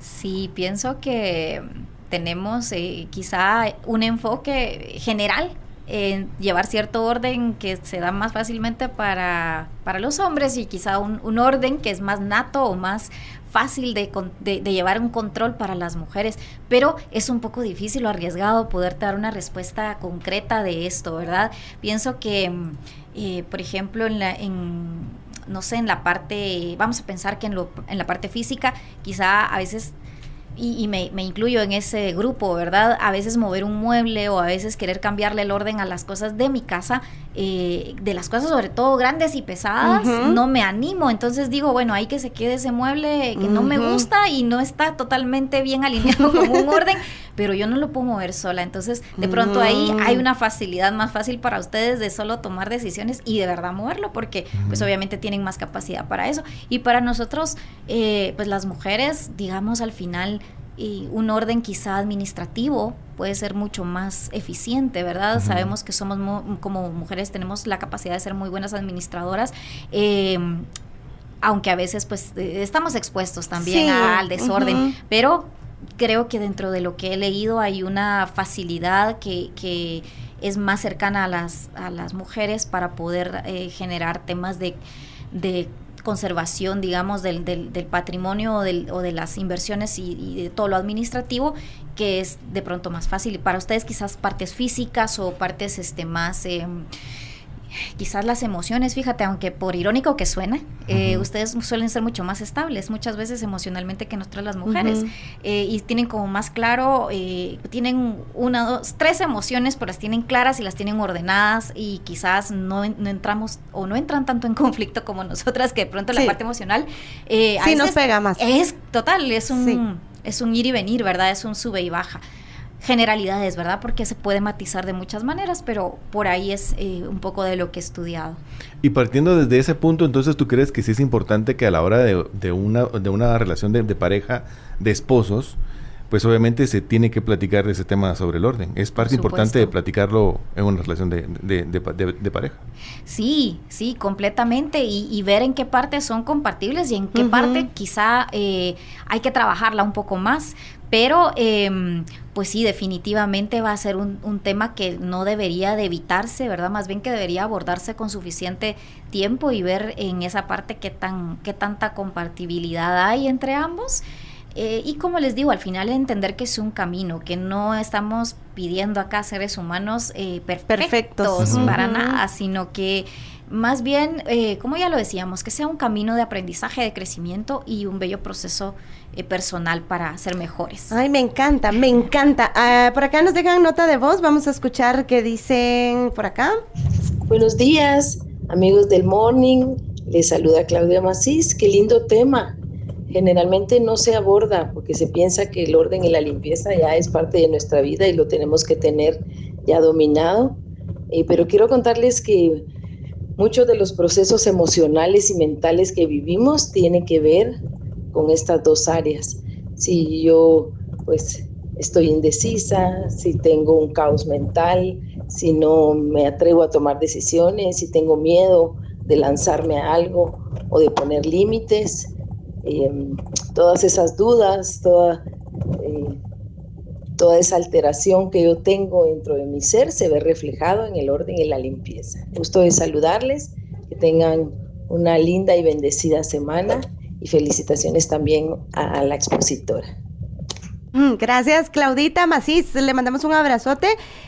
Sí, pienso que tenemos quizá un enfoque general en llevar cierto orden que se da más fácilmente para los hombres, y quizá un orden que es más nato o más fácil de llevar un control para las mujeres, pero es un poco difícil o arriesgado poderte dar una respuesta concreta de esto, ¿verdad? Pienso que, por ejemplo, en la parte, vamos a pensar que en la parte física, quizá a veces, y me incluyo en ese grupo, ¿verdad? A veces mover un mueble o a veces querer cambiarle el orden a las cosas de mi casa, de las cosas sobre todo grandes y pesadas, no me animo. Entonces digo, bueno, ahí que se quede ese mueble que no me gusta y no está totalmente bien alineado con un orden, pero yo no lo puedo mover sola. Entonces, de pronto ahí hay una facilidad más fácil para ustedes de solo tomar decisiones y de verdad moverlo, porque pues obviamente tienen más capacidad para eso. Y para nosotros, pues las mujeres, digamos, al final, un orden quizá administrativo puede ser mucho más eficiente, ¿verdad? Sabemos que somos como mujeres tenemos la capacidad de ser muy buenas administradoras, aunque a veces pues estamos expuestos también al desorden, pero creo que dentro de lo que he leído hay una facilidad que es más cercana a las mujeres para poder generar temas de conservación, digamos, del patrimonio o de las inversiones y de todo lo administrativo, que es de pronto más fácil. Y para ustedes quizás partes físicas o partes más quizás las emociones, fíjate, aunque por irónico que suene, ustedes suelen ser mucho más estables, muchas veces emocionalmente que nosotras las mujeres, y tienen como más claro, tienen 1, 2, 3 emociones, pero las tienen claras y las tienen ordenadas, y quizás no entramos o no entran tanto en conflicto como nosotras, que de pronto la parte emocional sí nos pega más. Es total, es un ir y venir, ¿verdad? Es un sube y baja. Generalidades, ¿verdad? Porque se puede matizar de muchas maneras, pero por ahí es un poco de lo que he estudiado. Y partiendo desde ese punto, entonces, ¿tú crees que sí es importante que a la hora de una relación de pareja, de esposos, pues obviamente se tiene que platicar de ese tema sobre el orden? Es parte importante de platicarlo en una relación de pareja. Sí, completamente, y ver en qué parte son compatibles y en qué parte quizá hay que trabajarla un poco más, pero pues sí, definitivamente va a ser un tema que no debería de evitarse, ¿verdad? Más bien que debería abordarse con suficiente tiempo y ver en esa parte qué tanta compatibilidad hay entre ambos. Y como les digo, al final entender que es un camino, que no estamos pidiendo acá seres humanos perfectos para nada, sino que más bien, como ya lo decíamos, que sea un camino de aprendizaje, de crecimiento y un bello proceso personal para ser mejores. Ay, me encanta. Por acá nos dejan nota de voz, vamos a escuchar qué dicen por acá. Buenos días, amigos del Morning, les saluda Claudia Macís. Qué lindo tema. Generalmente no se aborda porque se piensa que el orden y la limpieza ya es parte de nuestra vida y lo tenemos que tener ya dominado, pero quiero contarles que muchos de los procesos emocionales y mentales que vivimos tienen que ver con estas 2 áreas. Si yo pues estoy indecisa, si tengo un caos mental, si no me atrevo a tomar decisiones, si tengo miedo de lanzarme a algo o de poner límites, todas esas dudas, toda esa alteración que yo tengo dentro de mi ser se ve reflejado en el orden y la limpieza. Gusto de saludarles, que tengan una linda y bendecida semana y felicitaciones también a la expositora. Gracias, Claudita Macís, le mandamos un abrazote.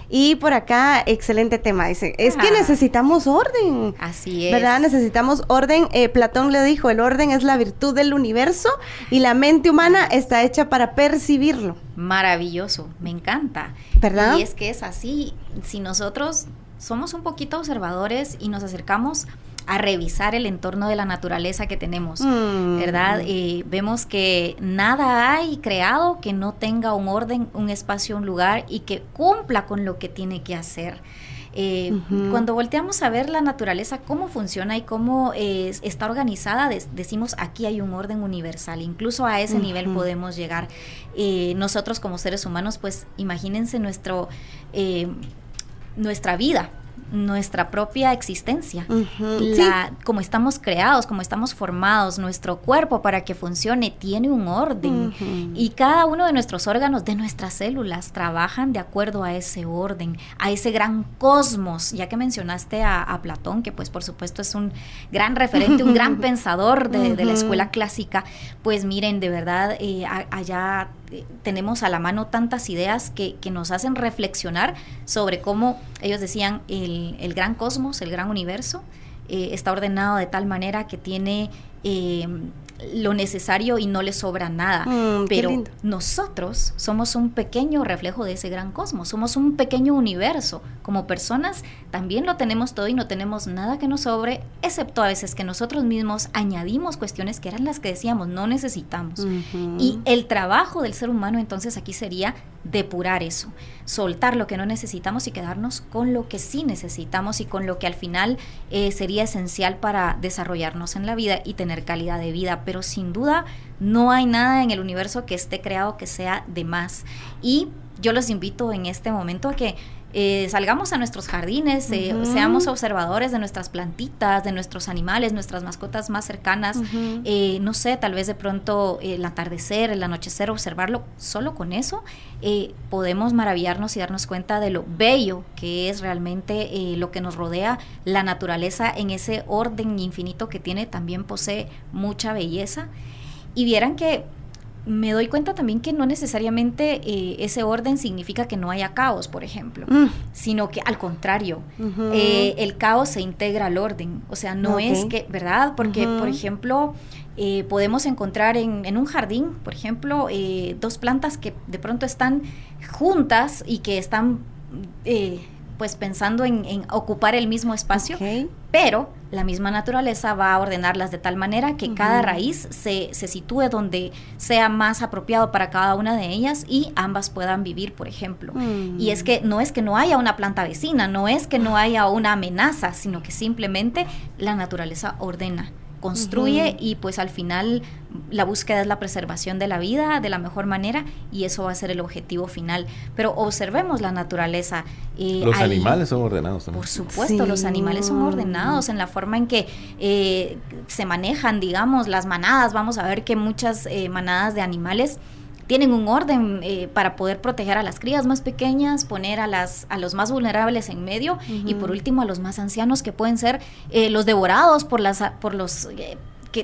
Y por acá, excelente tema, dice, es que necesitamos orden. Así es, ¿verdad? Necesitamos orden. Platón le dijo, el orden es la virtud del universo y la mente humana está hecha para percibirlo. Maravilloso, me encanta, ¿verdad? Y es que es así, si nosotros somos un poquito observadores y nos acercamos a revisar el entorno de la naturaleza que tenemos, ¿verdad? Vemos que nada hay creado que no tenga un orden, un espacio, un lugar y que cumpla con lo que tiene que hacer. Cuando volteamos a ver la naturaleza, cómo funciona y cómo está organizada, decimos aquí hay un orden universal, incluso a ese nivel podemos llegar. Nosotros como seres humanos, pues imagínense nuestra vida, nuestra propia existencia, como estamos creados, como estamos formados, nuestro cuerpo para que funcione tiene un orden, y cada uno de nuestros órganos, de nuestras células, trabajan de acuerdo a ese orden, a ese gran cosmos. Ya que mencionaste a Platón, que pues por supuesto es un gran referente, un gran pensador de la escuela clásica, pues miren, de verdad, allá tenemos a la mano tantas ideas que nos hacen reflexionar sobre cómo ellos decían el gran cosmos, el gran universo, está ordenado de tal manera que tiene lo necesario y no le sobra nada, pero nosotros somos un pequeño reflejo de ese gran cosmos, somos un pequeño universo. Como personas también lo tenemos todo y no tenemos nada que nos sobre, excepto a veces que nosotros mismos añadimos cuestiones que eran las que decíamos no necesitamos. Y el trabajo del ser humano entonces aquí sería depurar eso, soltar lo que no necesitamos y quedarnos con lo que sí necesitamos y con lo que al final sería esencial para desarrollarnos en la vida y tener calidad de vida. Pero sin duda no hay nada en el universo que esté creado que sea de más. Y yo los invito en este momento a que salgamos a nuestros jardines, seamos observadores de nuestras plantitas, de nuestros animales, nuestras mascotas más cercanas, no sé, tal vez de pronto el atardecer, el anochecer, observarlo. Solo con eso podemos maravillarnos y darnos cuenta de lo bello que es realmente lo que nos rodea. La naturaleza en ese orden infinito que tiene también posee mucha belleza. Y vieran que me doy cuenta también que no necesariamente ese orden significa que no haya caos, por ejemplo, sino que al contrario, el caos se integra al orden. O sea, no es que, ¿verdad? Porque, por ejemplo, podemos encontrar en un jardín, por ejemplo, dos plantas que de pronto están juntas y que están pues pensando en ocupar el mismo espacio, pero la misma naturaleza va a ordenarlas de tal manera que cada raíz se sitúe donde sea más apropiado para cada una de ellas y ambas puedan vivir, por ejemplo. Y es que no haya una planta vecina, no es que no haya una amenaza, sino que simplemente la naturaleza ordena, construye y pues al final la búsqueda es la preservación de la vida de la mejor manera y eso va a ser el objetivo final. Pero observemos la naturaleza. Los animales son ordenados también. Por supuesto, los animales son ordenados en la forma en que se manejan, digamos, las manadas. Vamos a ver que muchas manadas de animales tienen un orden para poder proteger a las crías más pequeñas, poner a los más vulnerables en medio y por último a los más ancianos que pueden ser los devorados por los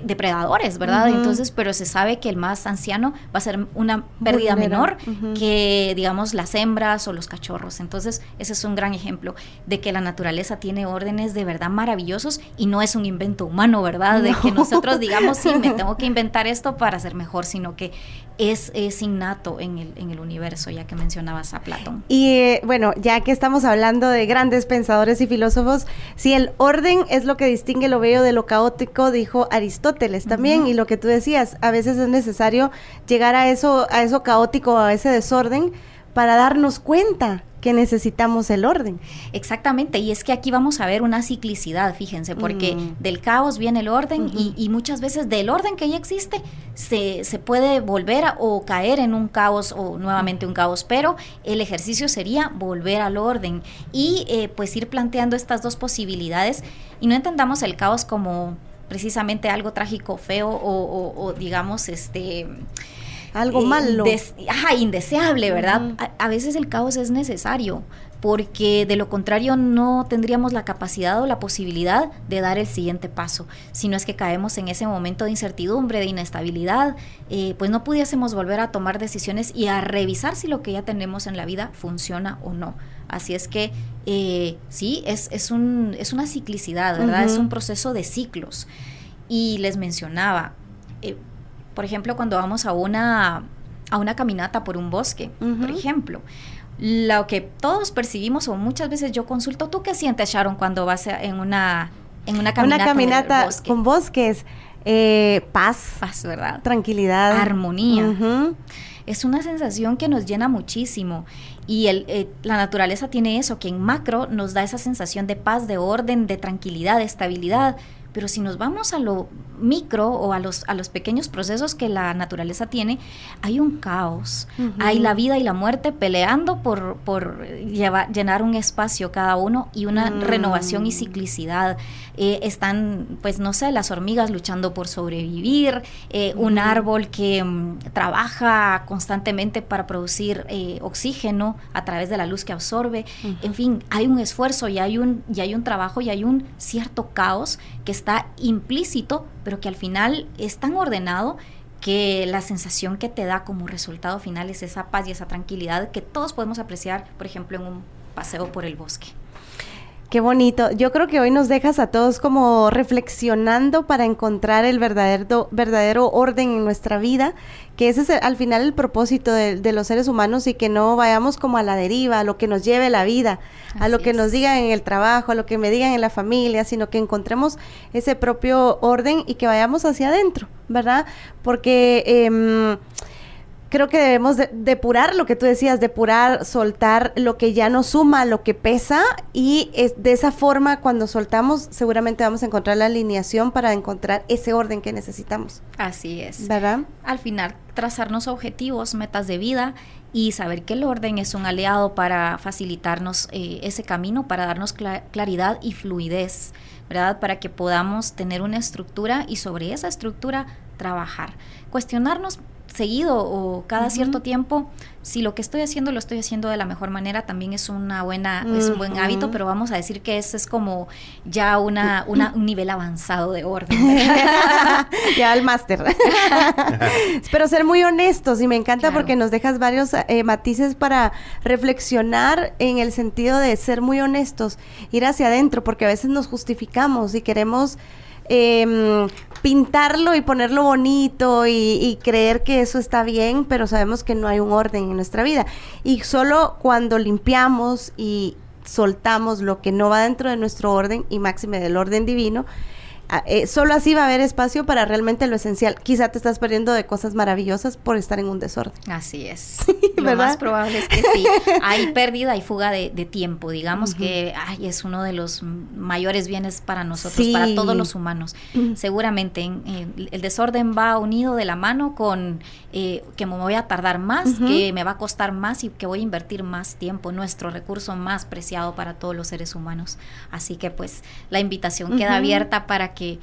depredadores, ¿verdad? Entonces, pero se sabe que el más anciano va a ser una pérdida menor que, digamos, las hembras o los cachorros. Entonces, ese es un gran ejemplo de que la naturaleza tiene órdenes de verdad maravillosos y no es un invento humano, ¿verdad? De que nosotros digamos, sí, me tengo que inventar esto para ser mejor, sino que es innato en el universo, ya que mencionabas a Platón. Y bueno, ya que estamos hablando de grandes pensadores y filósofos, si el orden es lo que distingue lo bello de lo caótico, dijo Aristóteles también, y lo que tú decías, a veces es necesario llegar a eso caótico, a ese desorden, para darnos cuenta que necesitamos el orden. Exactamente, y es que aquí vamos a ver una ciclicidad, fíjense, porque del caos viene el orden y muchas veces del orden que ya existe se puede volver o caer en un caos o nuevamente un caos, pero el ejercicio sería volver al orden y pues ir planteando estas dos posibilidades y no entendamos el caos como precisamente algo trágico, feo o digamos algo malo. Indeseable, ¿verdad? A veces el caos es necesario, porque de lo contrario no tendríamos la capacidad o la posibilidad de dar el siguiente paso. Si no es que caemos en ese momento de incertidumbre, de inestabilidad, pues no pudiésemos volver a tomar decisiones y a revisar si lo que ya tenemos en la vida funciona o no. Así es que sí, es una ciclicidad, ¿verdad? Es un proceso de ciclos. Y les mencionaba, por ejemplo, cuando vamos a una caminata por un bosque, por ejemplo, lo que todos percibimos, o muchas veces yo consulto, ¿tú qué sientes, Sharon, cuando vas en una caminata? Una caminata bosque? Con bosques, paz, ¿verdad? Tranquilidad, armonía. Es una sensación que nos llena muchísimo y la naturaleza tiene eso, que en macro nos da esa sensación de paz, de orden, de tranquilidad, de estabilidad. Pero si nos vamos a lo micro o a los pequeños procesos que la naturaleza tiene, hay un caos, hay la vida y la muerte peleando por llenar un espacio cada uno y una renovación y ciclicidad. Están, pues no sé, las hormigas luchando por sobrevivir, un árbol que trabaja constantemente para producir oxígeno a través de la luz que absorbe. En fin, hay un esfuerzo y hay un trabajo y hay un cierto caos que está implícito, pero que al final es tan ordenado que la sensación que te da como resultado final es esa paz y esa tranquilidad que todos podemos apreciar, por ejemplo, en un paseo por el bosque. Qué bonito. Yo creo que hoy nos dejas a todos como reflexionando para encontrar el verdadero orden en nuestra vida, que ese es al final el propósito de los seres humanos y que no vayamos como a la deriva, a lo que nos lleve la vida, a lo que nos digan en el trabajo, a lo que me digan en la familia, sino que encontremos ese propio orden y que vayamos hacia adentro, ¿verdad? Porque creo que debemos depurar lo que tú decías, depurar, soltar lo que ya nos suma, lo que pesa, y de esa forma cuando soltamos seguramente vamos a encontrar la alineación para encontrar ese orden que necesitamos. Así es. ¿Verdad? Al final trazarnos objetivos, metas de vida y saber que el orden es un aliado para facilitarnos ese camino, para darnos claridad y fluidez, ¿verdad? Para que podamos tener una estructura y sobre esa estructura trabajar. Cuestionarnos seguido o cada cierto tiempo, si lo que estoy haciendo lo estoy haciendo de la mejor manera, también es un buen hábito, pero vamos a decir que ese es como ya un nivel avanzado de orden. Ya el máster. Pero ser muy honestos, y me encanta porque nos dejas varios matices para reflexionar en el sentido de ser muy honestos, ir hacia adentro, porque a veces nos justificamos y queremos pintarlo y ponerlo bonito y creer que eso está bien, pero sabemos que no hay un orden en nuestra vida. Y solo cuando limpiamos y soltamos lo que no va dentro de nuestro orden, y máxime del orden divino, solo así va a haber espacio para realmente lo esencial. Quizá te estás perdiendo de cosas maravillosas por estar en un desorden. Así es. Lo más probable es que sí. Hay pérdida y fuga de tiempo, digamos que es uno de los mayores bienes para nosotros, para todos los humanos. Seguramente el desorden va unido de la mano con que me voy a tardar más, que me va a costar más y que voy a invertir más tiempo, nuestro recurso más preciado para todos los seres humanos. Así que pues la invitación queda abierta para que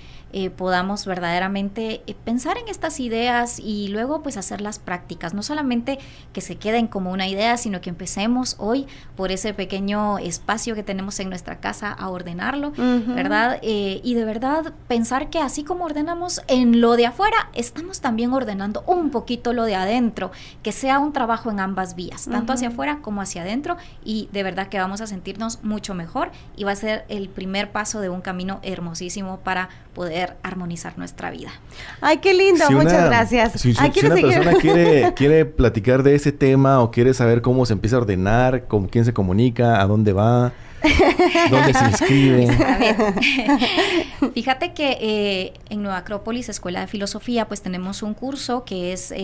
podamos verdaderamente pensar en estas ideas y luego pues hacerlas prácticas, no solamente que se queden como una idea, sino que empecemos hoy por ese pequeño espacio que tenemos en nuestra casa a ordenarlo, ¿verdad? Y de verdad pensar que así como ordenamos en lo de afuera, estamos también ordenando un poquito lo de adentro, que sea un trabajo en ambas vías, tanto hacia afuera como hacia adentro, y de verdad que vamos a sentirnos mucho mejor y va a ser el primer paso de un camino hermosísimo para poder armonizar nuestra vida. Ay, qué lindo, muchas gracias. Si una persona quiere platicar de ese tema o quiere saber cómo se empieza a ordenar, con quién se comunica, a dónde va, dónde se inscribe. A ver, fíjate que en Nueva Acrópolis, Escuela de Filosofía, pues tenemos un curso que es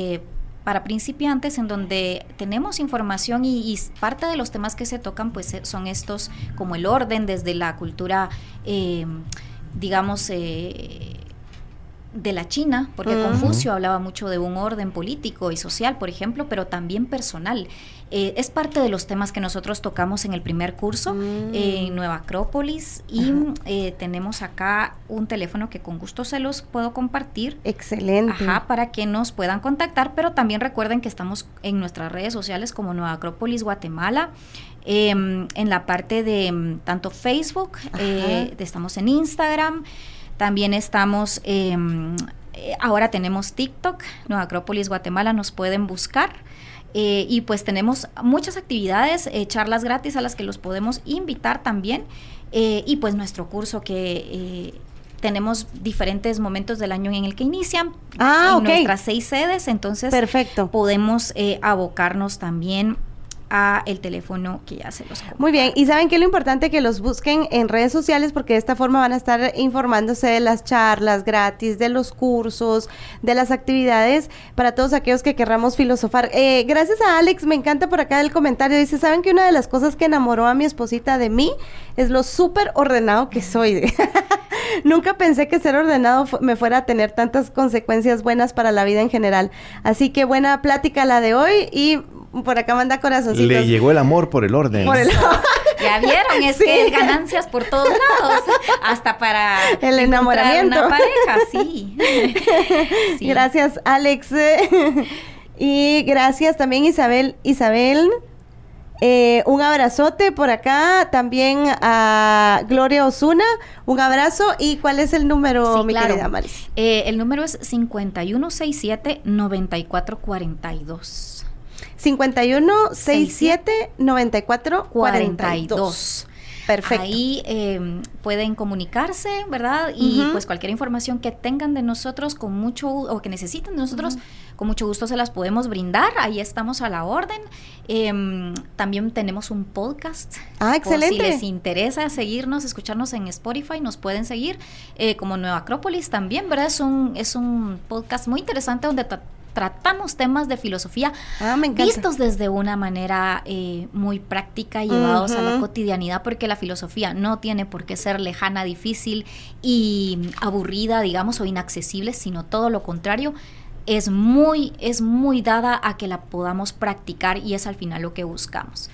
para principiantes, en donde tenemos información y parte de los temas que se tocan pues son estos, como el orden desde la cultura digamos, de la China, porque Confucio hablaba mucho de un orden político y social, por ejemplo, pero también personal. Es parte de los temas que nosotros tocamos en el primer curso en Nueva Acrópolis, y tenemos acá un teléfono que con gusto se los puedo compartir. Excelente. Para que nos puedan contactar, pero también recuerden que estamos en nuestras redes sociales como Nueva Acrópolis Guatemala, en la parte de tanto Facebook, estamos en Instagram, también estamos, ahora tenemos TikTok, Nueva Acrópolis Guatemala, nos pueden buscar. Y pues tenemos muchas actividades, charlas gratis a las que los podemos invitar también, y pues nuestro curso que tenemos diferentes momentos del año en el que inician en nuestras 6 sedes, entonces podemos abocarnos también a el teléfono que ya se los comparto. Muy bien, y saben que lo importante que los busquen en redes sociales, porque de esta forma van a estar informándose de las charlas gratis, de los cursos, de las actividades para todos aquellos que querramos filosofar. Gracias a Alex, me encanta por acá el comentario, dice, ¿saben que una de las cosas que enamoró a mi esposita de mí es lo súper ordenado que soy? Nunca pensé que ser ordenado me fuera a tener tantas consecuencias buenas para la vida en general. Así que buena plática la de hoy, y por acá manda corazoncitos. Le llegó el amor por el orden. Ya vieron, es que es ganancias por todos lados, hasta para el enamoramiento. Una pareja, sí. Gracias, Alex. Y gracias también, Isabel. Un abrazote por acá, también a Gloria Osuna, un abrazo. ¿Y cuál es el número, mi querida Maris? El número es 5167-9442. 5167-9442. Perfecto. Ahí pueden comunicarse, ¿verdad? Y pues cualquier información que tengan de nosotros con mucho, o que necesiten de nosotros, con mucho gusto se las podemos brindar. Ahí estamos a la orden. También tenemos un podcast. Excelente. Si les interesa seguirnos, escucharnos en Spotify, nos pueden seguir como Nueva Acrópolis también, ¿verdad? Es un podcast muy interesante donde tratamos temas de filosofía vistos desde una manera muy práctica y llevados a la cotidianidad, porque la filosofía no tiene por qué ser lejana, difícil y aburrida, digamos, o inaccesible, sino todo lo contrario. Es muy dada a que la podamos practicar, y es al final lo que buscamos.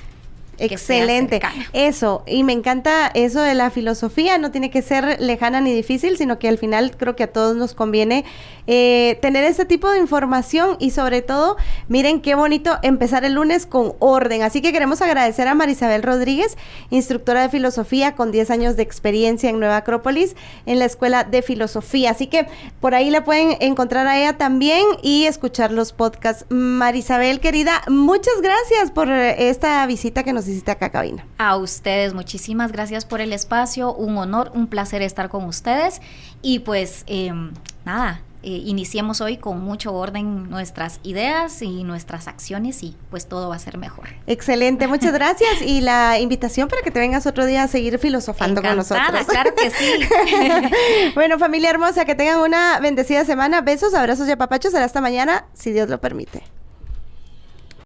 Excelente. Eso, y me encanta eso de la filosofía, no tiene que ser lejana ni difícil, sino que al final creo que a todos nos conviene tener este tipo de información y sobre todo, miren qué bonito empezar el lunes con orden. Así que queremos agradecer a Marisabel Rodríguez, instructora de filosofía con 10 años de experiencia en Nueva Acrópolis, en la Escuela de Filosofía. Así que por ahí la pueden encontrar a ella también y escuchar los podcasts. Marisabel, querida, muchas gracias por esta visita que nos hiciste acá a cabina. A ustedes, muchísimas gracias por el espacio, un honor, un placer estar con ustedes y pues iniciemos hoy con mucho orden nuestras ideas y nuestras acciones y pues todo va a ser mejor. Excelente, muchas gracias y la invitación para que te vengas otro día a seguir filosofando Encantada, con nosotros. Claro que sí. Bueno, familia hermosa, que tengan una bendecida semana, besos, abrazos y apapachos, hasta mañana, si Dios lo permite.